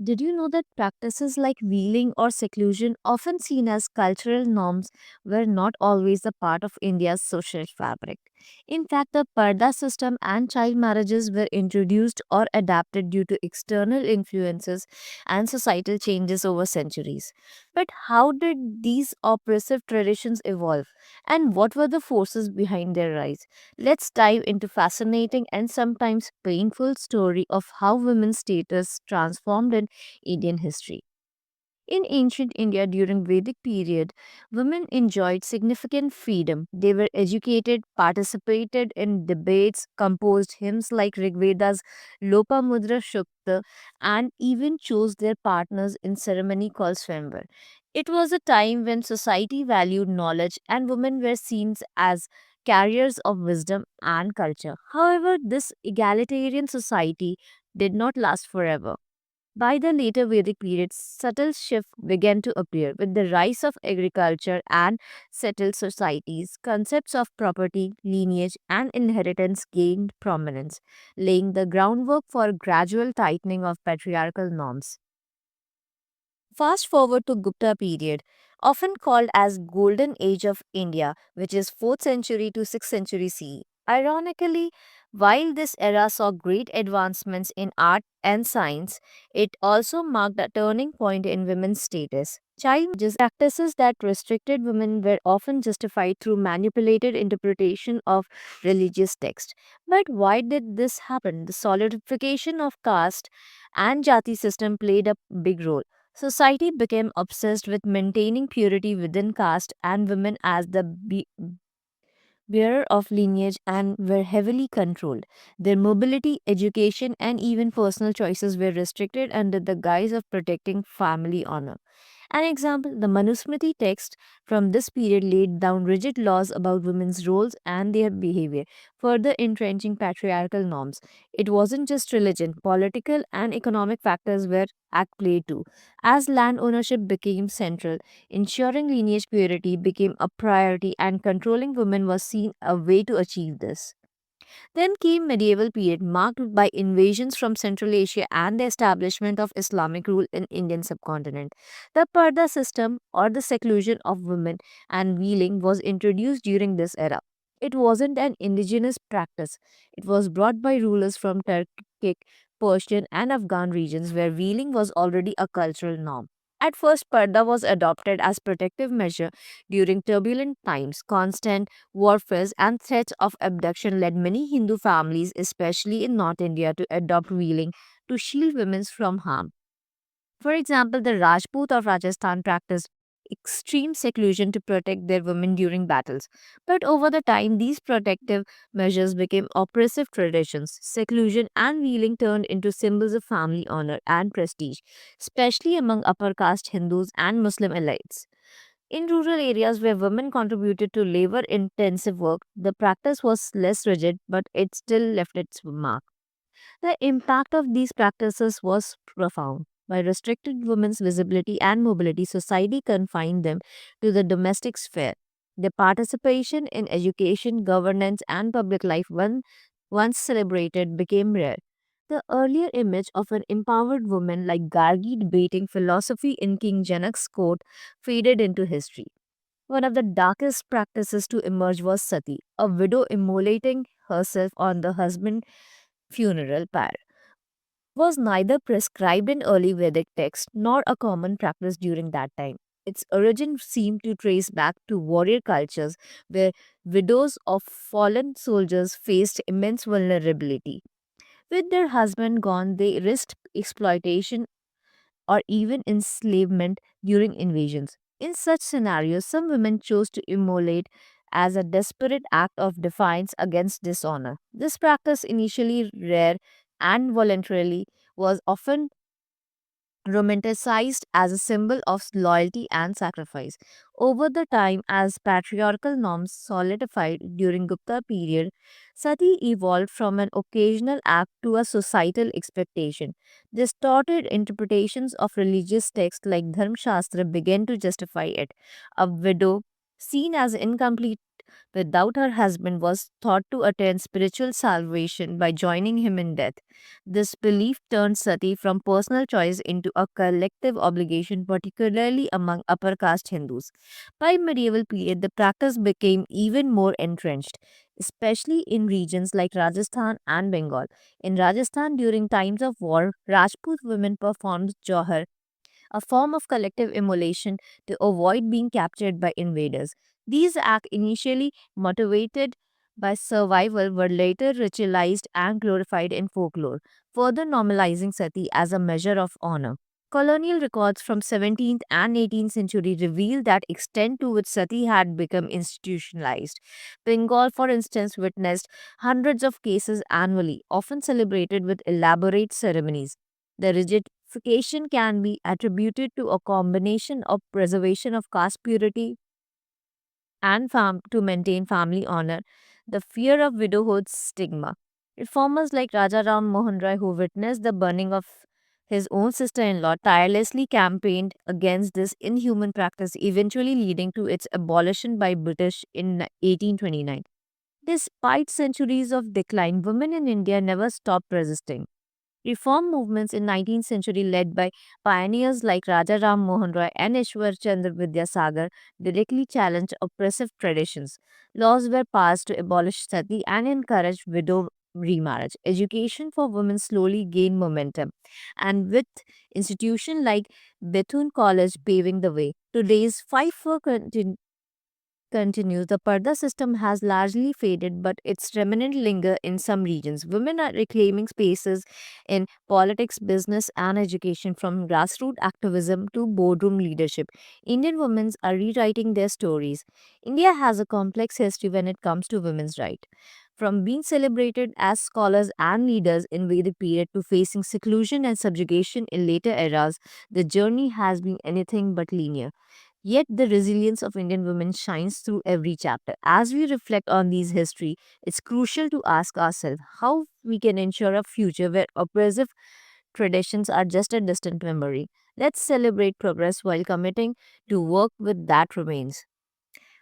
Did you know that practices like veiling or seclusion, often seen as cultural norms, were not always a part of India's social fabric? In fact, the parda system and child marriages were introduced or adapted due to external influences and societal changes over centuries. But how did these oppressive traditions evolve? And what were the forces behind their rise? Let's dive into fascinating and sometimes painful story of how women's status transformed in Indian history. In ancient India during Vedic period, women enjoyed significant freedom. They were educated, participated in debates, composed hymns like Rigveda's Lopamudra Shukta, and even chose their partners in ceremony called Swayamvar. It was a time when society valued knowledge and women were seen as carriers of wisdom and culture. However, this egalitarian society did not last forever. By the later Vedic period, subtle shifts began to appear. With the rise of agriculture and settled societies, concepts of property, lineage, and inheritance gained prominence, laying the groundwork for a gradual tightening of patriarchal norms. Fast forward to Gupta period, often called as Golden Age of India, which is 4th century to 6th century CE. Ironically, while this era saw great advancements in art and science, it also marked a turning point in women's status. Child marriages practices that restricted women were often justified through manipulated interpretation of religious texts. But why did this happen? The solidification of caste and jati system played a big role. Society became obsessed with maintaining purity within caste, and women, as the bearer of lineage, and were heavily controlled. Their mobility, education, and even personal choices were restricted under the guise of protecting family honor. An example, the Manusmriti text from this period laid down rigid laws about women's roles and their behavior, further entrenching patriarchal norms. It wasn't just religion, political and economic factors were at play too. As land ownership became central, ensuring lineage purity became a priority and controlling women was seen a way to achieve this. Then came medieval period marked by invasions from Central Asia and the establishment of Islamic rule in Indian subcontinent. The Parda system or the seclusion of women and veiling was introduced during this era. It wasn't an indigenous practice. It was brought by rulers from Turkic, Persian and Afghan regions where veiling was already a cultural norm. At first, Parda was adopted as protective measure during turbulent times. Constant warfare and threats of abduction led many Hindu families, especially in North India, to adopt veiling to shield women from harm. For example, the Rajput of Rajasthan practiced extreme seclusion to protect their women during battles. But over the time, these protective measures became oppressive traditions. Seclusion and veiling turned into symbols of family honor and prestige, especially among upper caste Hindus and Muslim elites. In rural areas where women contributed to labor intensive work, the practice was less rigid, but it still left its mark. The impact of these practices was profound. By restricting women's visibility and mobility, society confined them to the domestic sphere. Their participation in education, governance, and public life, once celebrated, became rare. The earlier image of an empowered woman like Gargi debating philosophy in King Janak's court faded into history. One of the darkest practices to emerge was sati, a widow immolating herself on the husband's funeral pyre. Was neither prescribed in early Vedic texts nor a common practice during that time. Its origin seemed to trace back to warrior cultures where widows of fallen soldiers faced immense vulnerability. With their husband gone, they risked exploitation or even enslavement during invasions. In such scenarios, some women chose to immolate as a desperate act of defiance against dishonor. This practice, initially rare and voluntarily, was often romanticized as a symbol of loyalty and sacrifice. Over the time, as patriarchal norms solidified during Gupta period, sati evolved from an occasional act to a societal expectation. Distorted interpretations of religious texts like Dharma Shastra began to justify it. A widow, seen as incomplete without her husband, was thought to attain spiritual salvation by joining him in death. This belief turned sati from personal choice into a collective obligation, particularly among upper caste Hindus. By medieval period, the practice became even more entrenched, especially in regions like Rajasthan and Bengal. In Rajasthan, during times of war, Rajput women performed johar, a form of collective immolation to avoid being captured by invaders. These acts, initially motivated by survival, were later ritualized and glorified in folklore, further normalizing sati as a measure of honor. Colonial records from 17th and 18th century reveal that extent to which sati had become institutionalized. Bengal, for instance, witnessed hundreds of cases annually, often celebrated with elaborate ceremonies. The rigidification can be attributed to a combination of preservation of caste purity and to maintain family honor, the fear of widowhood stigma. Reformers like Raja Ram Mohan Rai, who witnessed the burning of his own sister-in-law, tirelessly campaigned against this inhuman practice, eventually leading to its abolition by British in 1829. Despite centuries of decline, women in India never stopped resisting. Reform movements in 19th century led by pioneers like Raja Ram Mohan Roy and Ishwar Chandra Vidyasagar directly challenged oppressive traditions. Laws were passed to abolish sati and encourage widow remarriage. Education for women slowly gained momentum, and with institutions like Bethune College paving the way. Today's fight for continues, the Parda system has largely faded, but its remnants linger in some regions. Women are reclaiming spaces in politics, business, and education, from grassroots activism to boardroom leadership. Indian women are rewriting their stories. India has a complex history when it comes to women's rights. From being celebrated as scholars and leaders in Vedic period to facing seclusion and subjugation in later eras, the journey has been anything but linear. Yet the resilience of Indian women shines through every chapter. As we reflect on these history, it's crucial to ask ourselves how we can ensure a future where oppressive traditions are just a distant memory. Let's celebrate progress while committing to work with that remains.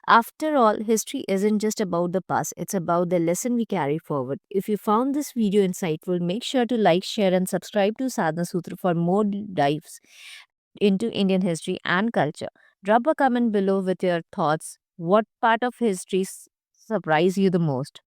After all, history isn't just about the past, it's about the lesson we carry forward. If you found this video insightful, make sure to like, share, and subscribe to Sadhana Sutra for more dives into Indian history and culture. Drop a comment below with your thoughts. What part of history surprised you the most?